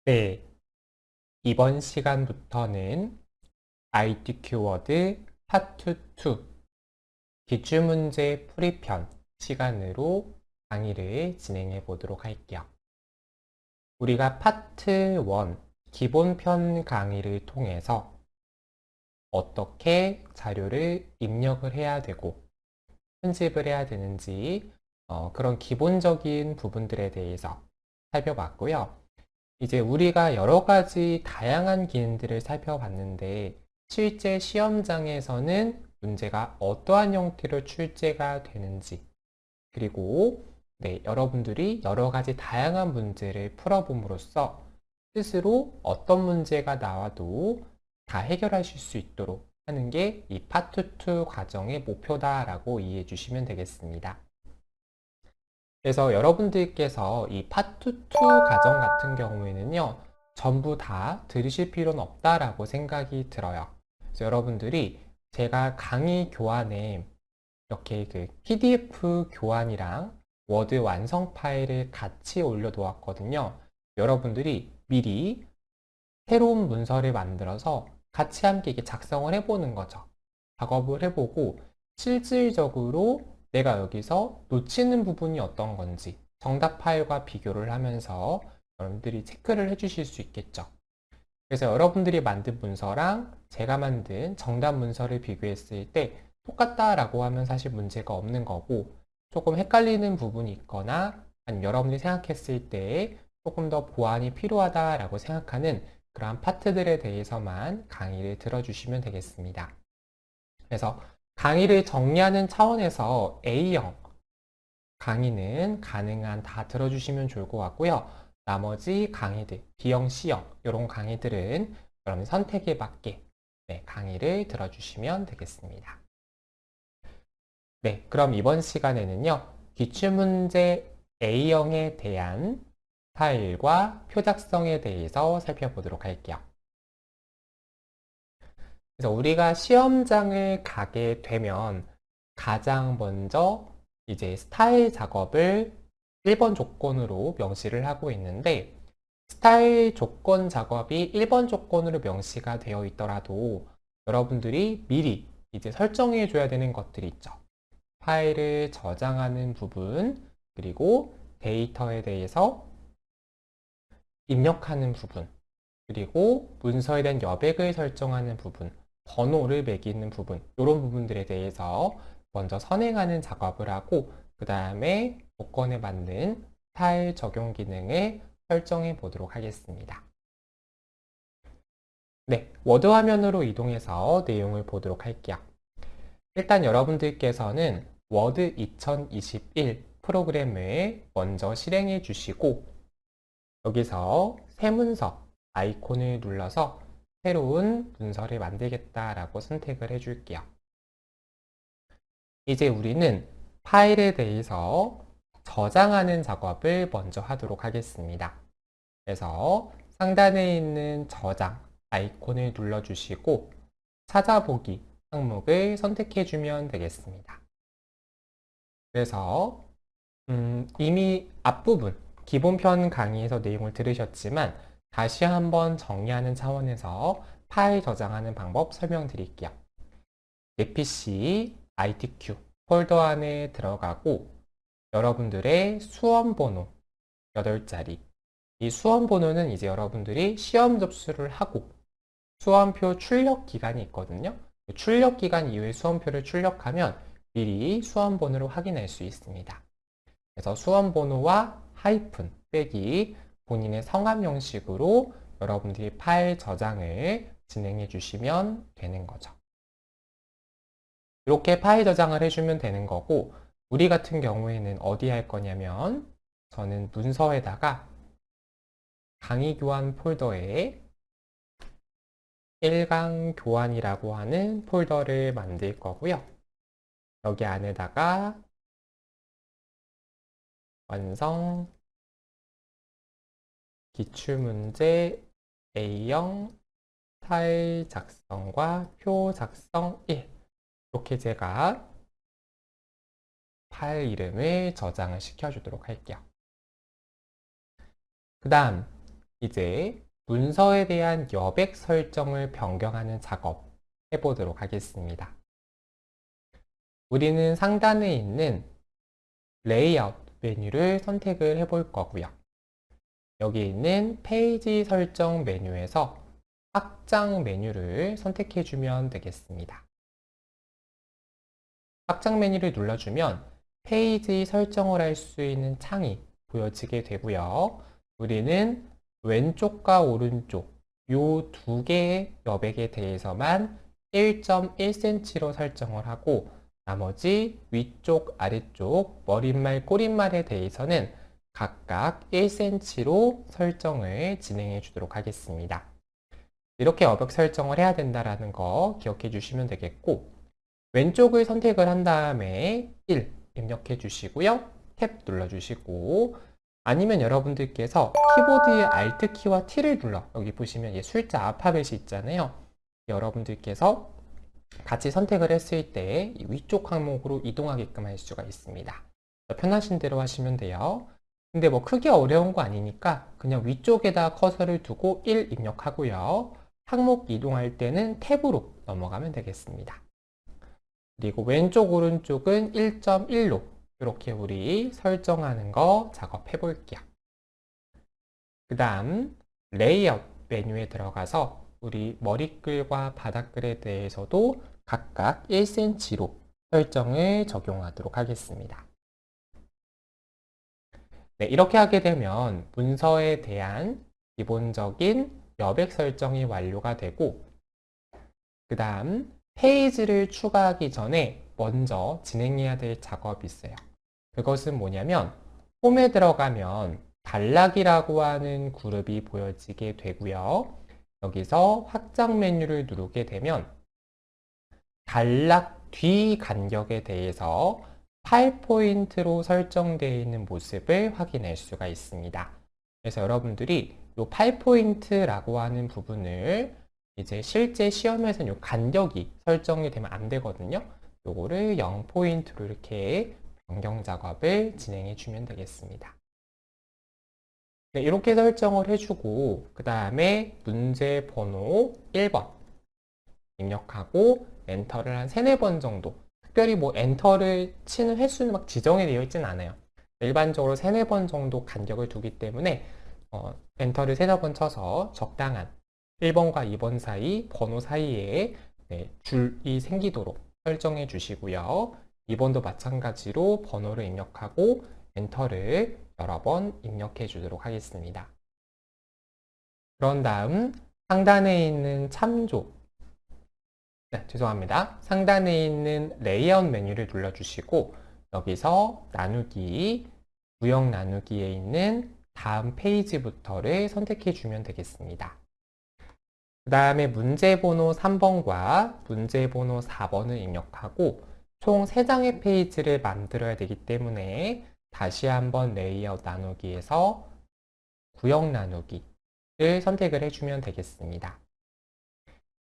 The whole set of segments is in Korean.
네, 이번 시간부터는 IT 키워드 파트 2 기출문제 풀이편 시간으로 강의를 진행해 보도록 할게요. 우리가 파트 1 기본편 강의를 통해서 어떻게 자료를 입력을 해야 되고 편집을 해야 되는지 그런 기본적인 부분들에 대해서 살펴봤고요. 이제 우리가 여러 가지 다양한 기능들을 살펴봤는데 실제 시험장에서는 문제가 어떠한 형태로 출제가 되는지 그리고 여러분들이 여러 가지 다양한 문제를 풀어봄으로써 스스로 어떤 문제가 나와도 다 해결하실 수 있도록 하는 게 이 파트 2 과정의 목표다라고 이해해 주시면 되겠습니다. 그래서 여러분들께서 이 파트 2 과정 같은 경우에는요, 전부 다 들으실 필요는 없다라고 생각이 들어요. 그래서 여러분들이 제가 강의 교환에 이렇게 그 PDF 교환이랑 워드 완성 파일을 같이 올려놓았거든요. 여러분들이 미리 새로운 문서를 만들어서 같이 함께 이렇게 작성을 해보는 거죠. 작업을 해보고 실질적으로 내가 여기서 놓치는 부분이 어떤 건지 정답 파일과 비교를 하면서 여러분들이 체크를 해주실 수 있겠죠. 그래서 여러분들이 만든 문서랑 제가 만든 정답 문서를 비교했을 때 똑같다라고 하면 사실 문제가 없는 거고 조금 헷갈리는 부분이 있거나 아니면 여러분들이 생각했을 때 조금 더 보완이 필요하다라고 생각하는 그러한 파트들에 대해서만 강의를 들어주시면 되겠습니다. 그래서 강의를 정리하는 차원에서 A형 강의는 가능한 다 들어주시면 좋을 것 같고요. 나머지 강의들, B형, C형 이런 강의들은 여러분 선택에 맞게 강의를 들어주시면 되겠습니다. 네, 그럼 이번 시간에는요. 기출문제 A형에 대한 파일과 표 작성에 대해서 살펴보도록 할게요. 그래서 우리가 시험장을 가게 되면 가장 먼저 이제 스타일 작업을 1번 조건으로 명시를 하고 있는데 스타일 조건 작업이 1번 조건으로 명시가 되어 있더라도 여러분들이 미리 이제 설정해 줘야 되는 것들이 있죠. 파일을 저장하는 부분, 그리고 데이터에 대해서 입력하는 부분, 그리고 문서에 대한 여백을 설정하는 부분, 번호를 매기는 부분, 이런 부분들에 대해서 먼저 선행하는 작업을 하고 그 다음에 조건에 맞는 파일 적용 기능을 설정해 보도록 하겠습니다. 네, 워드 화면으로 이동해서 내용을 보도록 할게요. 일단 여러분들께서는 워드 2021 프로그램을 먼저 실행해 주시고 여기서 새 문서 아이콘을 눌러서 새로운 문서를 만들겠다라고 선택을 해줄게요. 이제 우리는 파일에 대해서 저장하는 작업을 먼저 하도록 하겠습니다. 그래서 상단에 있는 저장 아이콘을 눌러주시고 찾아보기 항목을 선택해주면 되겠습니다. 그래서 이미 앞부분 기본편 강의에서 내용을 들으셨지만 다시 한번 정리하는 차원에서 파일 저장하는 방법 설명드릴게요. 내 PC ITQ 폴더 안에 들어가고 여러분들의 수험번호 8자리 이 수험번호는 이제 여러분들이 시험 접수를 하고 수험표 출력 기간이 있거든요. 출력 기간 이후에 수험표를 출력하면 미리 수험번호를 확인할 수 있습니다. 그래서 수험번호와 하이픈 빼기 본인의 성함 형식으로 여러분들이 파일 저장을 진행해 주시면 되는 거죠. 이렇게 파일 저장을 해주면 되는 거고 우리 같은 경우에는 어디 할 거냐면 저는 문서에다가 강의 교환 폴더에 1강 교환이라고 하는 폴더를 만들 거고요. 여기 안에다가 완성 기출문제 A형 파일 작성과 표 작성 1 이렇게 제가 파일 이름을 저장을 시켜주도록 할게요. 그 다음 이제 문서에 대한 여백 설정을 변경하는 작업 해보도록 하겠습니다. 우리는 상단에 있는 레이아웃 메뉴를 선택을 해볼 거고요. 여기 있는 페이지 설정 메뉴에서 확장 메뉴를 선택해 주면 되겠습니다. 확장 메뉴를 눌러주면 페이지 설정을 할 수 있는 창이 보여지게 되고요. 우리는 왼쪽과 오른쪽 요 두 개의 여백에 대해서만 1.1cm로 설정을 하고 나머지 위쪽, 아래쪽, 머릿말, 꼬릿말에 대해서는 각각 1cm로 설정을 진행해 주도록 하겠습니다. 이렇게 여백 설정을 해야 된다는 거 기억해 주시면 되겠고, 왼쪽을 선택을 한 다음에 1 입력해 주시고요. 탭 눌러 주시고, 아니면 여러분들께서 키보드의 Alt 키와 T를 눌러, 여기 보시면 숫자 알파벳이 있잖아요. 여러분들께서 같이 선택을 했을 때 위쪽 항목으로 이동하게끔 할 수가 있습니다. 편하신 대로 하시면 돼요. 근데 뭐 크게 어려운 거 아니니까 그냥 위쪽에다 커서를 두고 1 입력하고요. 항목 이동할 때는 탭으로 넘어가면 되겠습니다. 그리고 왼쪽 오른쪽은 1.1로 이렇게 우리 설정하는 거 작업해 볼게요. 그 다음 레이아웃 메뉴에 들어가서 우리 머리글과 바닥글에 대해서도 각각 1cm로 설정을 적용하도록 하겠습니다. 네, 이렇게 하게 되면 문서에 대한 기본적인 여백 설정이 완료가 되고, 그 다음 페이지를 추가하기 전에 먼저 진행해야 될 작업이 있어요. 그것은 뭐냐면 홈에 들어가면 단락이라고 하는 그룹이 보여지게 되고요. 여기서 확장 메뉴를 누르게 되면 단락 뒤 간격에 대해서 8포인트로 설정되어 있는 모습을 확인할 수가 있습니다. 그래서 여러분들이 이 8포인트라고 하는 부분을 이제 실제 시험에서는 이 간격이 설정이 되면 안 되거든요. 요거를 0포인트로 이렇게 변경 작업을 진행해 주면 되겠습니다. 네, 이렇게 설정을 해주고 그 다음에 문제 번호 1번 입력하고 엔터를 한 3, 4번 정도, 특별히 뭐 엔터를 치는 횟수는 막 지정이 되어 있진 않아요. 일반적으로 3, 4번 정도 간격을 두기 때문에 엔터를 3, 4번 쳐서 적당한 1번과 2번 사이 번호 사이에 줄이 생기도록 설정해 주시고요. 2번도 마찬가지로 번호를 입력하고 엔터를 여러 번 입력해 주도록 하겠습니다. 그런 다음 상단에 있는 참조, 죄송합니다. 상단에 있는 레이아웃 메뉴를 눌러주시고 여기서 나누기, 구역 나누기에 있는 다음 페이지부터를 선택해 주면 되겠습니다. 그 다음에 문제번호 3번과 문제번호 4번을 입력하고 총 3장의 페이지를 만들어야 되기 때문에 다시 한번 레이아웃 나누기에서 구역 나누기를 선택을 해주면 되겠습니다.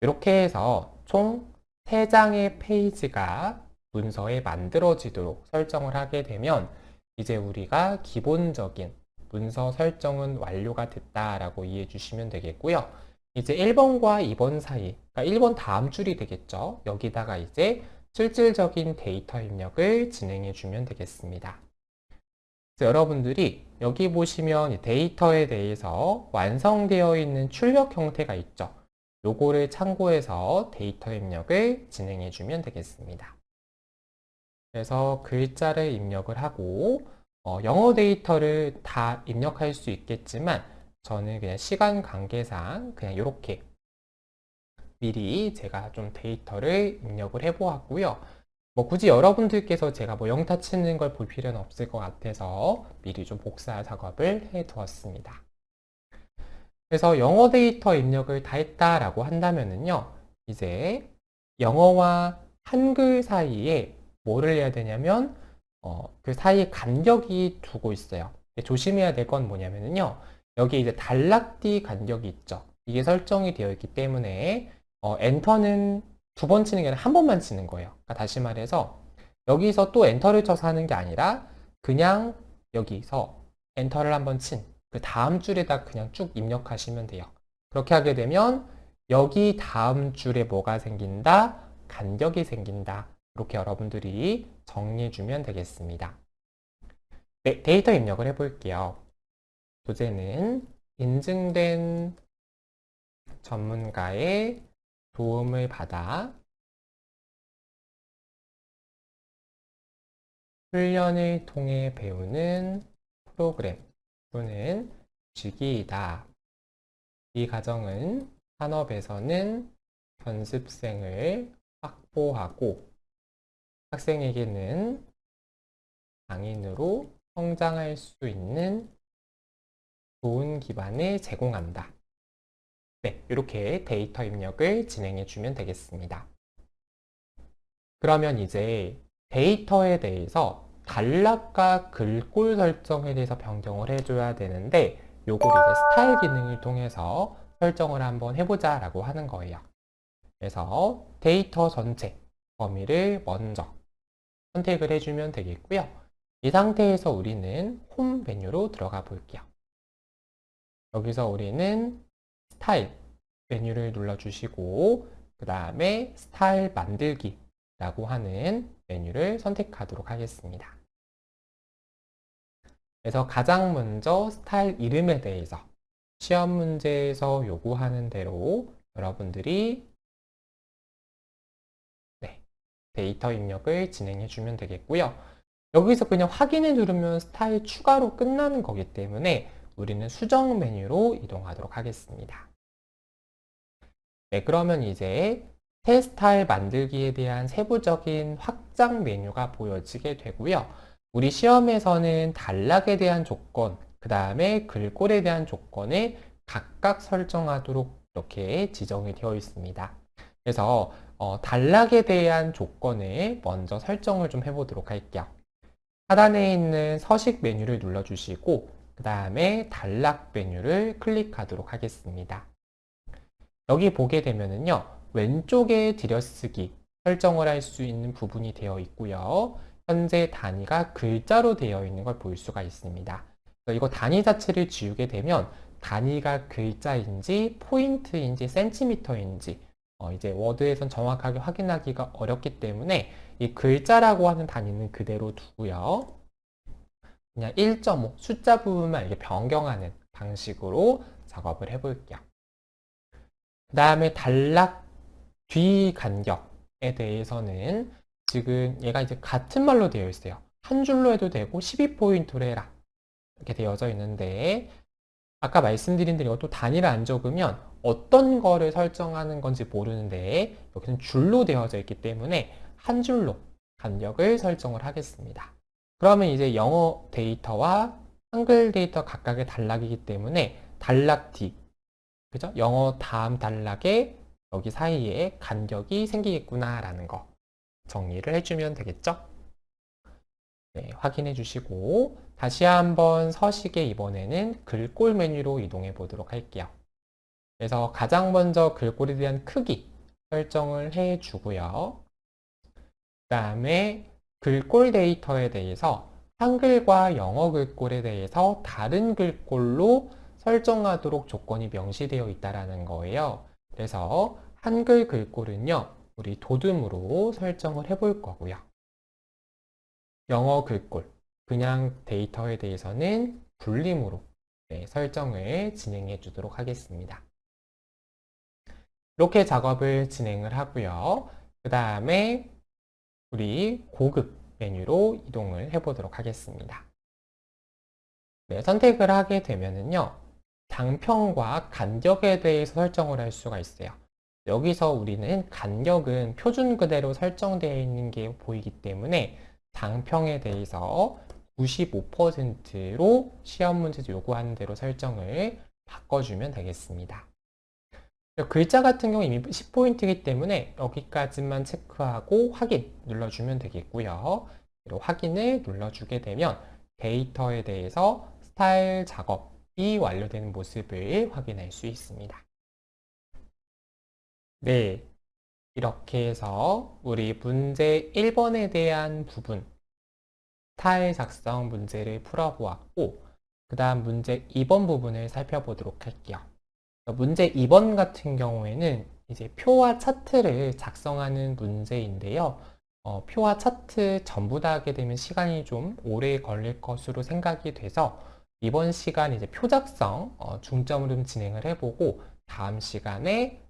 이렇게 해서 총 3장의 페이지가 문서에 만들어지도록 설정을 하게 되면 이제 우리가 기본적인 문서 설정은 완료가 됐다라고 이해해 주시면 되겠고요. 이제 1번과 2번 사이, 그러니까 1번 다음 줄이 되겠죠. 여기다가 이제 실질적인 데이터 입력을 진행해 주면 되겠습니다. 여러분들이 여기 보시면 데이터에 대해서 완성되어 있는 출력 형태가 있죠. 요거를 참고해서 데이터 입력을 진행해 주면 되겠습니다. 그래서 글자를 입력을 하고 영어 데이터를 다 입력할 수 있겠지만 저는 그냥 시간 관계상 그냥 이렇게 미리 제가 좀 데이터를 입력을 해 보았고요. 뭐 굳이 여러분들께서 제가 뭐 영타 치는 걸 볼 필요는 없을 것 같아서 미리 좀 복사 작업을 해 두었습니다. 그래서 영어 데이터 입력을 다 했다라고 한다면은요, 이제 영어와 한글 사이에 뭐를 해야 되냐면 그 사이에 간격이 두고 있어요. 조심해야 될 건 뭐냐면요, 여기 이제 단락뒤 간격이 있죠. 이게 설정이 되어 있기 때문에 엔터는 2번 치는 게 아니라 1번만 치는 거예요. 그러니까 다시 말해서 여기서 또 엔터를 쳐서 하는 게 아니라 그냥 여기서 엔터를 한번 친 그 다음 줄에다 그냥 쭉 입력하시면 돼요. 그렇게 하게 되면 여기 다음 줄에 뭐가 생긴다? 간격이 생긴다. 이렇게 여러분들이 정리해 주면 되겠습니다. 네, 데이터 입력을 해볼게요. 소재는 인증된 전문가의 도움을 받아 훈련을 통해 배우는 프로그램 또는 주기이다. 이 과정은 산업에서는 연습생을 확보하고 학생에게는 장인으로 성장할 수 있는 좋은 기반을 제공한다. 네, 이렇게 데이터 입력을 진행해 주면 되겠습니다. 그러면 이제 데이터에 대해서 단락과 글꼴 설정에 대해서 변경을 해줘야 되는데 요걸 이제 스타일 기능을 통해서 설정을 한번 해보자 라고 하는 거예요. 그래서 데이터 전체 범위를 먼저 선택을 해주면 되겠고요. 이 상태에서 우리는 홈 메뉴로 들어가 볼게요. 여기서 우리는 스타일 메뉴를 눌러주시고 그 다음에 스타일 만들기 라고 하는 메뉴를 선택하도록 하겠습니다. 그래서 가장 먼저 스타일 이름에 대해서 시험 문제에서 요구하는 대로 여러분들이 데이터 입력을 진행해 주면 되겠고요. 여기서 그냥 확인을 누르면 스타일 추가로 끝나는 거기 때문에 우리는 수정 메뉴로 이동하도록 하겠습니다. 네, 그러면 이제 새 스타일 만들기에 대한 세부적인 확장 메뉴가 보여지게 되고요. 우리 시험에서는 단락에 대한 조건, 그 다음에 글꼴에 대한 조건을 각각 설정하도록 이렇게 지정이 되어 있습니다. 그래서 단락에 대한 조건을 먼저 설정을 좀 해보도록 할게요. 하단에 있는 서식 메뉴를 눌러주시고 그 다음에 단락 메뉴를 클릭하도록 하겠습니다. 여기 보게 되면은요, 왼쪽에 들여쓰기 설정을 할 수 있는 부분이 되어 있고요. 현재 단위가 글자로 되어 있는 걸 볼 수가 있습니다. 이거 단위 자체를 지우게 되면 단위가 글자인지 포인트인지 센티미터인지 이제 워드에선 정확하게 확인하기가 어렵기 때문에 이 글자라고 하는 단위는 그대로 두고요. 그냥 1.5 숫자 부분만 이렇게 변경하는 방식으로 작업을 해볼게요. 그 다음에 단락 뒤 간격에 대해서는 지금 얘가 이제 같은 말로 되어 있어요. 한 줄로 해도 되고 12포인트로 해라. 이렇게 되어져 있는데 아까 말씀드린 대로 이것도 단위를 안 적으면 어떤 거를 설정하는 건지 모르는데 여기는 줄로 되어져 있기 때문에 한 줄로 간격을 설정을 하겠습니다. 그러면 이제 영어 데이터와 한글 데이터 각각의 단락이기 때문에 단락 뒤, 그죠? 영어 다음 단락에 여기 사이에 간격이 생기겠구나라는 거 정리를 해주면 되겠죠? 네, 확인해 주시고 다시 한번 서식에 이번에는 글꼴 메뉴로 이동해 보도록 할게요. 그래서 가장 먼저 글꼴에 대한 크기 설정을 해 주고요. 그 다음에 글꼴 데이터에 대해서 한글과 영어 글꼴에 대해서 다른 글꼴로 설정하도록 조건이 명시되어 있다는 거예요. 그래서 한글 글꼴은요, 우리 도둠으로 설정을 해볼 거고요. 영어 글꼴, 그냥 데이터에 대해서는 불림으로 설정을 진행해 주도록 하겠습니다. 이렇게 작업을 진행을 하고요. 그 다음에 우리 고급 메뉴로 이동을 해보도록 하겠습니다. 네, 선택을 하게 되면은요, 장평과 간격에 대해서 설정을 할 수가 있어요. 여기서 우리는 간격은 표준 그대로 설정되어 있는 게 보이기 때문에 장평에 대해서 95%로 시험 문제에서 요구하는 대로 설정을 바꿔주면 되겠습니다. 글자 같은 경우 이미 10포인트이기 때문에 여기까지만 체크하고 확인 눌러주면 되겠고요. 확인을 눌러주게 되면 데이터에 대해서 스타일 작업이 완료되는 모습을 확인할 수 있습니다. 네, 이렇게 해서 우리 문제 1번에 대한 부분 스타일 작성 문제를 풀어보았고 그 다음 문제 2번 부분을 살펴보도록 할게요. 문제 2번 같은 경우에는 이제 표와 차트를 작성하는 문제인데요. 표와 차트 전부 다 하게 되면 시간이 좀 오래 걸릴 것으로 생각이 돼서 이번 시간 이제 표 작성 중점으로 좀 진행을 해보고 다음 시간에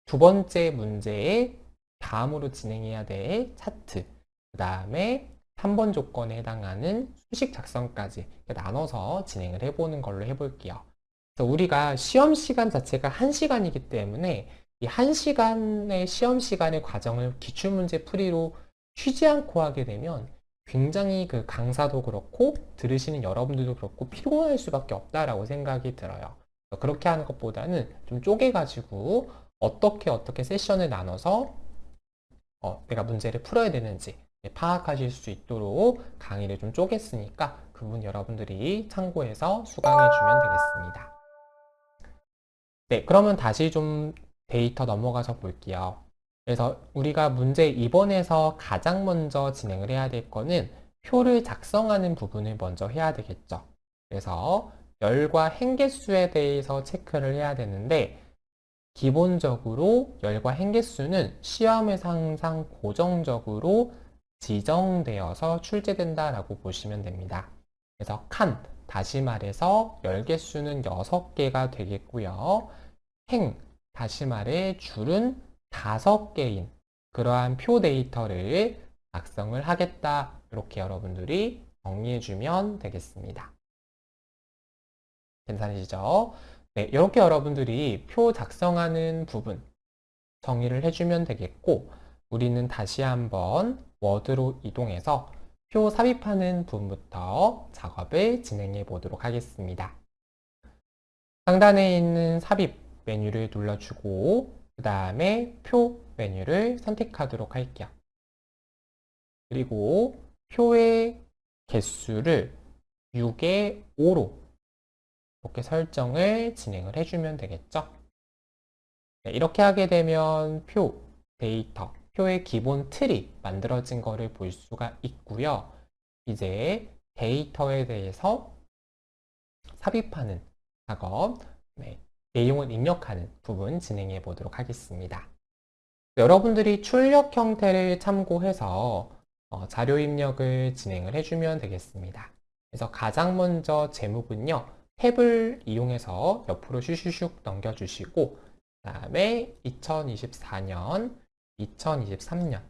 두 번째 문제에 다음으로 진행해야 될 차트, 그 다음에 3번 조건에 해당하는 수식 작성까지 나눠서 진행을 해보는 걸로 해볼게요. 그래서 우리가 시험 시간 자체가 1시간이기 때문에 이 1시간의 시험 시간의 과정을 기출문제 풀이로 쉬지 않고 하게 되면 굉장히 그 강사도 그렇고 들으시는 여러분들도 그렇고 피곤할 수밖에 없다라고 생각이 들어요. 그렇게 하는 것보다는 좀 쪼개가지고 어떻게 세션을 나눠서 내가 문제를 풀어야 되는지 파악하실 수 있도록 강의를 좀 쪼갰으니까 그 부분 여러분들이 참고해서 수강해 주면 되겠습니다. 네, 그러면 다시 좀 데이터 넘어가서 볼게요. 그래서 우리가 문제 2번에서 가장 먼저 진행을 해야 될 거는 표를 작성하는 부분을 먼저 해야 되겠죠. 그래서 열과 행개수에 대해서 체크를 해야 되는데 기본적으로 열과 행개수는 시험에서 항상 고정적으로 지정되어서 출제된다라고 보시면 됩니다. 그래서 다시 말해서 열 개수는 6개가 되겠고요. 다시 말해 줄은 5개인 그러한 표 데이터를 작성을 하겠다. 이렇게 여러분들이 정리해주면 되겠습니다. 괜찮으시죠? 네, 이렇게 여러분들이 표 작성하는 부분 정의를 해주면 되겠고 우리는 다시 한번 워드로 이동해서 표 삽입하는 부분부터 작업을 진행해 보도록 하겠습니다. 상단에 있는 삽입 메뉴를 눌러주고 그 다음에 표 메뉴를 선택하도록 할게요. 그리고 표의 개수를 6에 5로 이렇게 설정을 진행을 해주면 되겠죠. 네, 이렇게 하게 되면 표, 데이터, 표의 기본 틀이 만들어진 거를 볼 수가 있고요. 이제 데이터에 대해서 삽입하는 작업, 내용을 입력하는 부분 진행해 보도록 하겠습니다. 여러분들이 출력 형태를 참고해서 자료 입력을 진행을 해주면 되겠습니다. 그래서 가장 먼저 제목은요, 탭을 이용해서 옆으로 슉슉슉 넘겨주시고, 그 다음에 2024년, 2023년,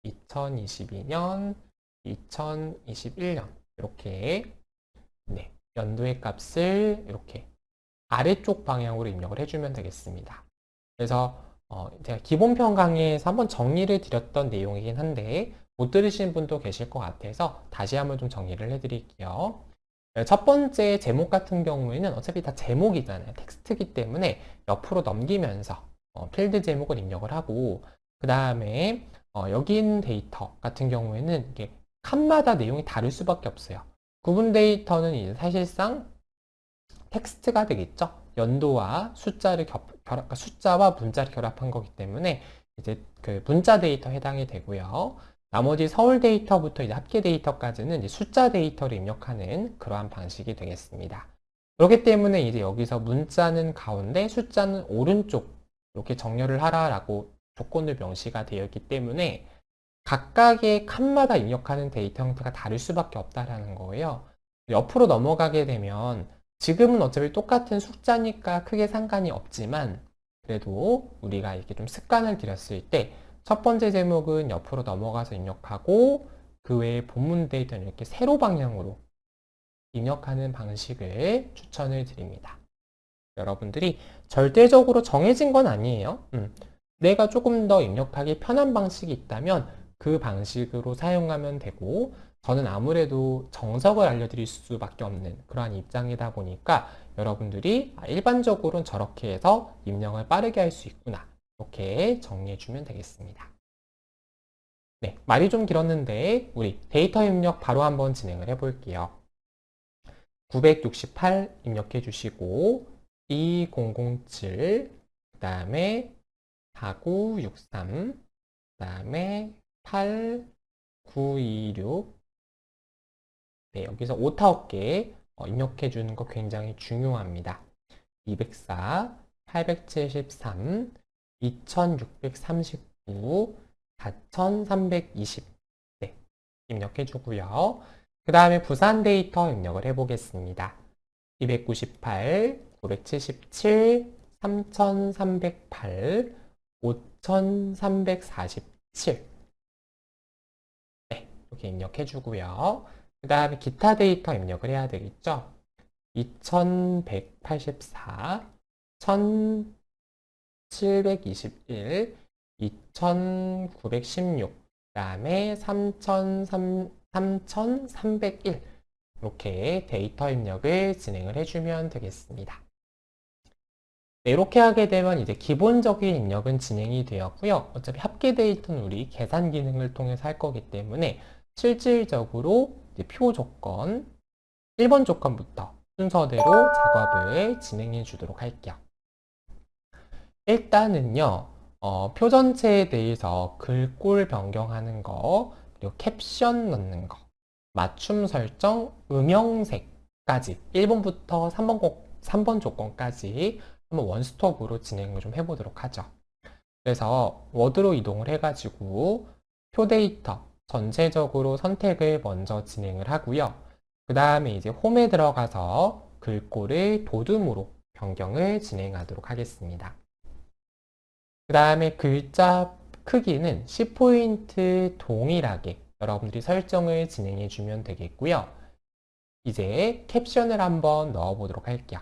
2022년, 2021년, 이렇게, 연도의 값을 이렇게 아래쪽 방향으로 입력을 해주면 되겠습니다. 그래서 제가 기본편 강의에서 한번 정리를 드렸던 내용이긴 한데 못 들으신 분도 계실 것 같아서 다시 한번 좀 정리를 해드릴게요. 첫 번째 제목 같은 경우에는 어차피 다 제목이잖아요. 텍스트이기 때문에 옆으로 넘기면서 필드 제목을 입력을 하고 그 다음에 여기 있는 데이터 같은 경우에는 이게 칸마다 내용이 다를 수밖에 없어요. 구분 데이터는 이제 사실상 텍스트가 되겠죠. 연도와 그러니까 숫자와 문자를 결합한 거기 때문에 이제 그 문자 데이터 해당이 되고요. 나머지 서울 데이터부터 이제 합계 데이터까지는 이제 숫자 데이터를 입력하는 그러한 방식이 되겠습니다. 그렇기 때문에 이제 여기서 문자는 가운데 숫자는 오른쪽 이렇게 정렬을 하라라고 조건을 명시가 되어 있기 때문에 각각의 칸마다 입력하는 데이터 형태가 다를 수밖에 없다라는 거예요. 옆으로 넘어가게 되면 지금은 어차피 똑같은 숫자니까 크게 상관이 없지만 그래도 우리가 이렇게 좀 습관을 들였을 때 첫 번째 제목은 옆으로 넘어가서 입력하고 그 외에 본문 데이터는 이렇게 세로 방향으로 입력하는 방식을 추천을 드립니다. 여러분들이 절대적으로 정해진 건 아니에요. 내가 조금 더 입력하기 편한 방식이 있다면 그 방식으로 사용하면 되고 저는 아무래도 정석을 알려드릴 수밖에 없는 그러한 입장이다 보니까 여러분들이 일반적으로는 저렇게 해서 입력을 빠르게 할 수 있구나 이렇게 정리해 주면 되겠습니다. 네, 말이 좀 길었는데 우리 데이터 입력 바로 한번 진행을 해 볼게요. 968 입력해 주시고 2007 그 다음에 4963 그 다음에 8926 네, 여기서 오타업계 입력해 주는 거 굉장히 중요합니다. 204, 873, 2639, 4320 네, 입력해 주고요. 그 다음에 부산 데이터 입력을 해보겠습니다. 298, 977, 3308, 5347 네, 이렇게 입력해 주고요. 그 다음에 기타 데이터 입력을 해야 되겠죠. 2184, 1721, 2916, 그 다음에 3301 이렇게 데이터 입력을 진행을 해주면 되겠습니다. 네, 이렇게 하게 되면 이제 기본적인 입력은 진행이 되었고요. 어차피 합계 데이터는 우리 계산 기능을 통해서 할 거기 때문에 실질적으로 이제 표 조건, 1번 조건부터 순서대로 작업을 진행해 주도록 할게요. 일단은요, 표 전체에 대해서 글꼴 변경하는 거, 그리고 캡션 넣는 거, 맞춤 설정, 음영색까지 1번부터 3번 조건까지 한번 원스톱으로 진행을 좀 해보도록 하죠. 그래서 워드로 이동을 해가지고 표 데이터 전체적으로 선택을 먼저 진행을 하고요. 그 다음에 이제 홈에 들어가서 글꼴을 도둠으로 변경을 진행하도록 하겠습니다. 그 다음에 글자 크기는 10포인트 동일하게 여러분들이 설정을 진행해 주면 되겠고요. 이제 캡션을 한번 넣어 보도록 할게요.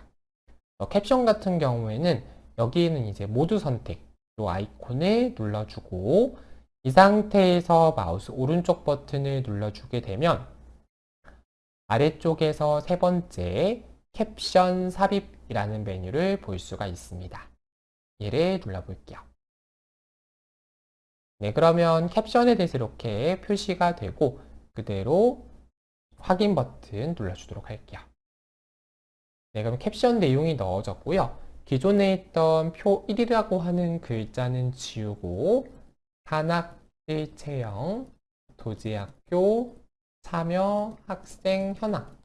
캡션 같은 경우에는 여기는 이제 모두 선택 이 아이콘을 눌러주고 이 상태에서 마우스 오른쪽 버튼을 눌러주게 되면 아래쪽에서 세 번째 캡션 삽입이라는 메뉴를 볼 수가 있습니다. 얘를 눌러볼게요. 네, 그러면 캡션에 대해서 이렇게 표시가 되고 그대로 확인 버튼 눌러주도록 할게요. 네, 그럼 캡션 내용이 넣어졌고요. 기존에 있던 표 1이라고 하는 글자는 지우고 산학일 체형, 도지학교, 참여, 학생, 현황,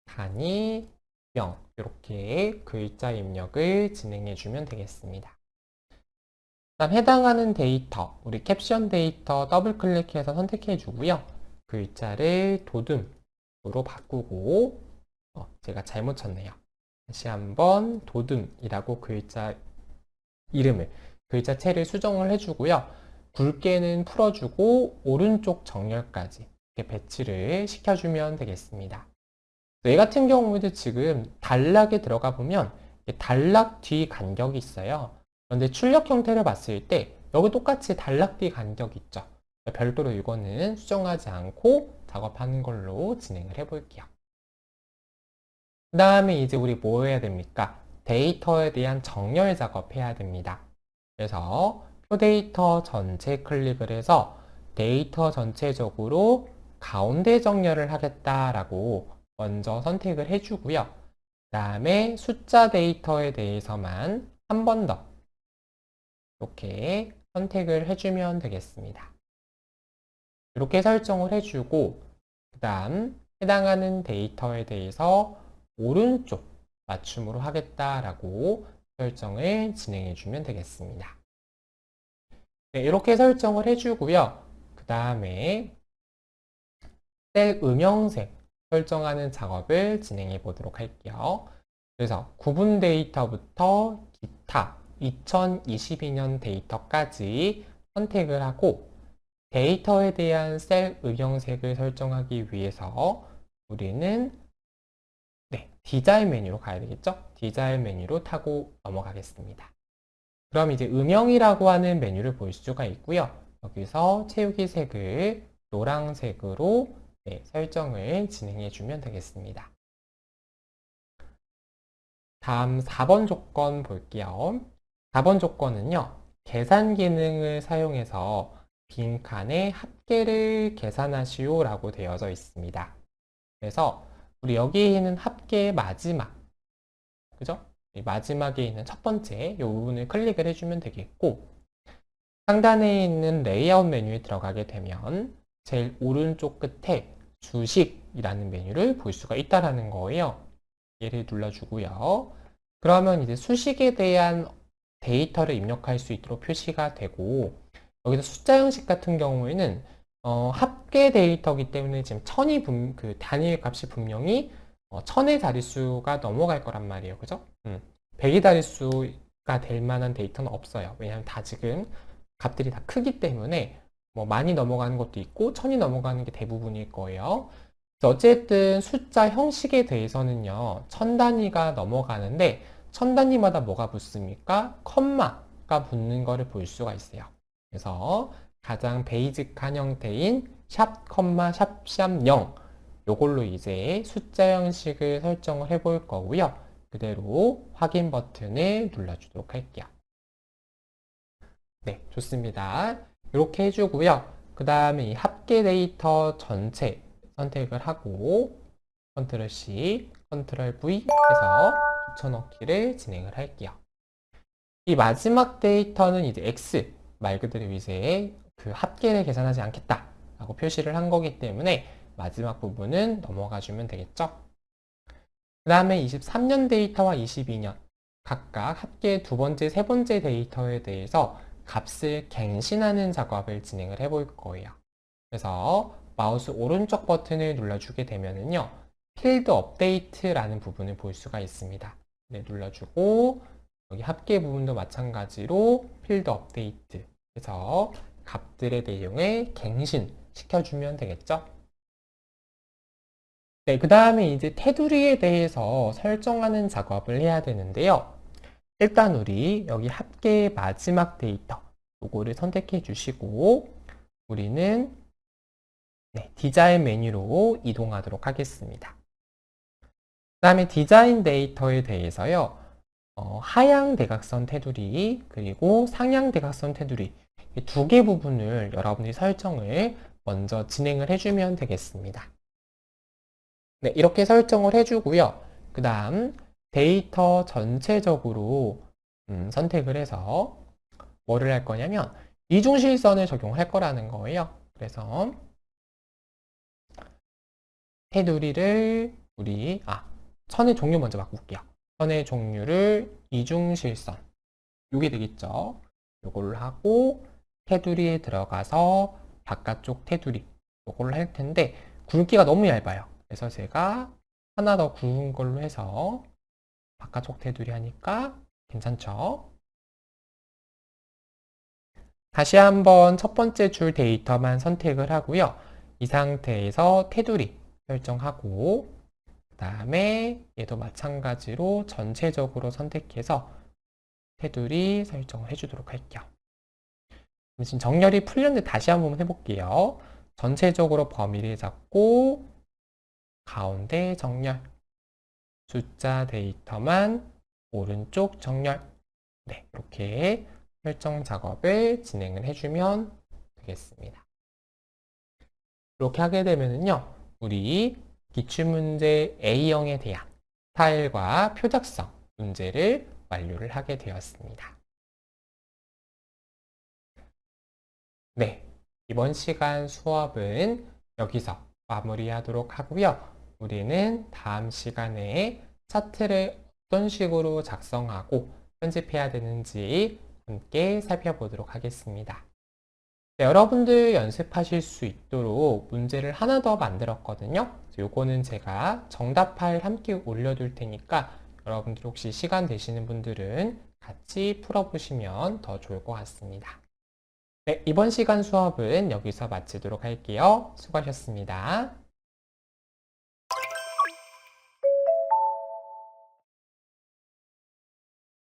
단위, 명 이렇게 글자 입력을 진행해 주면 되겠습니다. 다음 해당하는 데이터, 우리 캡션 데이터 더블 클릭해서 선택해 주고요. 글자를 도둠으로 바꾸고 제가 잘못 쳤네요. 다시 한번 도둠이라고 글자 이름을, 글자체를 수정을 해주고요. 굵게는 풀어주고 오른쪽 정렬까지 이렇게 배치를 시켜주면 되겠습니다. 얘 같은 경우에도 지금 단락에 들어가 보면 단락 뒤 간격이 있어요. 그런데 출력 형태를 봤을 때 여기 똑같이 단락 뒤 간격이 있죠. 별도로 이거는 수정하지 않고 작업하는 걸로 진행을 해볼게요. 그 다음에 이제 우리 뭐 해야 됩니까? 데이터에 대한 정렬 작업해야 됩니다. 그래서 표 데이터 전체 클릭을 해서 데이터 전체적으로 가운데 정렬을 하겠다라고 먼저 선택을 해주고요. 그 다음에 숫자 데이터에 대해서만 한 번 더 이렇게 선택을 해주면 되겠습니다. 이렇게 설정을 해주고 그 다음 해당하는 데이터에 대해서 오른쪽 맞춤으로 하겠다라고 설정을 진행해 주면 되겠습니다. 네, 이렇게 설정을 해주고요. 그 다음에 셀 음영색 설정하는 작업을 진행해 보도록 할게요. 그래서 구분 데이터부터 기타 2022년 데이터까지 선택을 하고 데이터에 대한 셀 음영색을 설정하기 위해서 우리는 디자인 메뉴로 가야 되겠죠? 디자인 메뉴로 타고 넘어가겠습니다. 그럼 이제 음영이라고 하는 메뉴를 볼 수가 있고요. 여기서 채우기 색을 노란색으로 설정을 진행해 주면 되겠습니다. 다음 4번 조건 볼게요. 4번 조건은요. 계산 기능을 사용해서 빈칸의 합계를 계산하시오 라고 되어져 있습니다. 그래서 우리 여기에 있는 합계의 마지막, 그죠? 마지막에 있는 첫 번째 이 부분을 클릭을 해주면 되겠고 상단에 있는 레이아웃 메뉴에 들어가게 되면 제일 오른쪽 끝에 주식 수식이라는 메뉴를 볼 수가 있다라는 거예요. 얘를 눌러주고요. 그러면 이제 수식에 대한 데이터를 입력할 수 있도록 표시가 되고, 여기서 숫자 형식 같은 경우에는 합계 데이터이기 때문에 지금 그 단위 값이 분명히 1000의 자릿수가 넘어갈 거란 말이에요. 그죠? 100의 자릿수가 될 만한 데이터는 없어요. 왜냐하면 다 지금 값들이 다 크기 때문에 뭐 많이 넘어가는 것도 있고 1000이 넘어가는 게 대부분일 거예요. 어쨌든 숫자 형식에 대해서는요, 1000단위가 넘어가는데 1000단위마다 뭐가 붙습니까? 컴마가 붙는 거를 볼 수가 있어요. 그래서 가장 베이직한 형태인 샵, 컴마, 샵 0 요걸로 이제 숫자 형식을 설정을 해 볼 거고요. 그대로 확인 버튼을 눌러주도록 할게요. 네, 좋습니다. 이렇게 해주고요. 그 다음에 이 합계 데이터 전체 선택을 하고 컨트롤 C, 컨트롤 V 해서 붙여넣기를 진행을 할게요. 이 마지막 데이터는 이제 X 말 그대로 이제 그 합계를 계산하지 않겠다라고 표시를 한 거기 때문에 마지막 부분은 넘어가 주면 되겠죠. 그 다음에 23년 데이터와 22년 각각 합계 두 번째, 세 번째 데이터에 대해서 값을 갱신하는 작업을 진행을 해 볼 거예요. 그래서 마우스 오른쪽 버튼을 눌러주게 되면은요, 필드 업데이트라는 부분을 볼 수가 있습니다. 네, 눌러주고 여기 합계 부분도 마찬가지로 필드 업데이트 해서 값들의 내용을 갱신 시켜주면 되겠죠. 네, 그 다음에 이제 테두리에 대해서 설정하는 작업을 해야 되는데요. 일단 우리 여기 합계의 마지막 데이터 요거를 선택해 주시고 우리는 디자인 메뉴로 이동하도록 하겠습니다. 그 다음에 디자인 데이터에 대해서요. 하향 대각선 테두리 그리고 상향 대각선 테두리 이 두 개 부분을 여러분이 설정을 먼저 진행을 해주면 되겠습니다. 네, 이렇게 설정을 해주고요. 그 다음 데이터 전체적으로 선택을 해서 뭐를 할 거냐면 이중실선을 적용할 거라는 거예요. 그래서 테두리를 우리 선의 종류 먼저 바꿀게요. 선의 종류를 이중실선 요게 되겠죠. 요걸로 하고 테두리에 들어가서 바깥쪽 테두리 요걸로 할 텐데 굵기가 너무 얇아요. 그래서 제가 하나 더 굵은 걸로 해서 바깥쪽 테두리 하니까 괜찮죠? 다시 한번 첫 번째 줄 데이터만 선택을 하고요. 이 상태에서 테두리 설정하고 그 다음에 얘도 마찬가지로 전체적으로 선택해서 테두리 설정을 해주도록 할게요. 지금 정렬이 풀렸는데 다시 한번 해볼게요. 전체적으로 범위를 잡고 가운데 정렬 숫자 데이터만 오른쪽 정렬 네, 이렇게 설정 작업을 진행을 해주면 되겠습니다. 이렇게 하게 되면요, 우리 기출문제 A형에 대한 스타일과 표적성 문제를 완료를 하게 되었습니다. 네, 이번 시간 수업은 여기서 마무리하도록 하고요. 우리는 다음 시간에 차트를 어떤 식으로 작성하고 편집해야 되는지 함께 살펴보도록 하겠습니다. 네, 여러분들 연습하실 수 있도록 문제를 하나 더 만들었거든요. 요거는 제가 정답 파일 함께 올려둘 테니까 여러분들 혹시 시간 되시는 분들은 같이 풀어보시면 더 좋을 것 같습니다. 네, 이번 시간 수업은 여기서 마치도록 할게요. 수고하셨습니다.